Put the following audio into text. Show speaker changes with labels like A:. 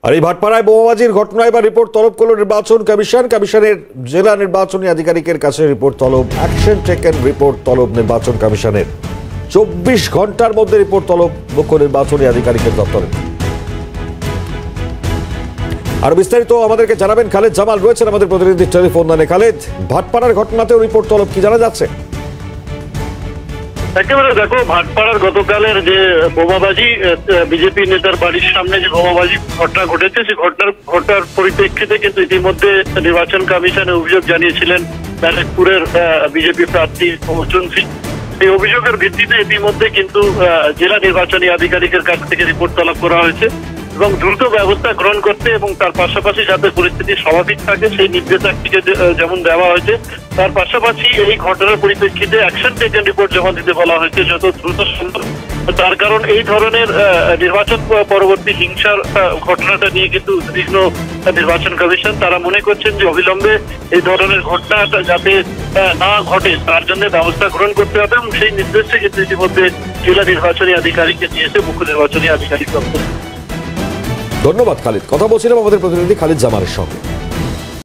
A: আর এই ভাটপাড়ায় বোমাবাজির ঘটনায় বা রিপোর্ট তলব করল নির্বাচন কমিশন। কমিশনের জেলা নির্বাচনী আধিকারিকের কাছে রিপোর্ট তলব, অ্যাকশন টেকেন রিপোর্ট তলব নির্বাচন কমিশনের। 24 ঘন্টার মধ্যে রিপোর্ট তলব মুখ্য নির্বাচনী আধিকারিকের দপ্তরে। আর বিস্তারিত আমাদেরকে জানাবেন খালেদ জামাল, রয়েছেন আমাদের প্রতিনিধি টেলিফোন লাইনে। খালেদ, ভাটপাড়ার ঘটনাতেও রিপোর্ট তলব, কি জানা যাচ্ছে?
B: একেবারে দেখো, ভাটপাড়ার গতকালের যে বোমাবাজি, বিজেপি নেতার বাড়ির সামনে যে বোমাবাজি ঘটনা ঘটেছে, সেই ঘটনার পরিপ্রেক্ষিতে কিন্তু ইতিমধ্যে নির্বাচন কমিশনে অভিযোগ জানিয়েছিলেন ব্যারাকপুরের বিজেপি প্রার্থী অর্জুন সিং। এই অভিযোগের ভিত্তিতে ইতিমধ্যে কিন্তু জেলা নির্বাচনী আধিকারিকের কাছ থেকে রিপোর্ট তলব করা হয়েছে এবং দ্রুত ব্যবস্থা গ্রহণ করতে এবং তার পাশাপাশি যাতে পরিস্থিতি স্বাভাবিক থাকে সেই নির্দেশাবলী যেমন দেওয়া হয়েছে, তার পাশাপাশি এই ঘটনার পরিপ্রেক্ষিতে অ্যাকশন টেকেন রিপোর্ট জমা দিতে বলা হয়েছে যত দ্রুত সম্ভব। তার কারণ এই ধরনের নির্বাচন পরবর্তী হিংসার ঘটনাটা নিয়ে কিন্তু উদ্বিগ্ন নির্বাচন কমিশন। তারা মনে করছেন যে অবিলম্বে এই ধরনের ঘটনাটা যাতে না ঘটে তার জন্য ব্যবস্থা গ্রহণ করতে হবে এবং সেই নির্দেশে কিন্তু ইতিমধ্যে জেলা নির্বাচনী আধিকারিককে দিয়েছে মুখ্য নির্বাচনী আধিকারিক দপ্তর।
A: ধন্যবাদ খালিদ। কথা বলছিলাম আমাদের প্রতিনিধি খালিদ জামালের সঙ্গে।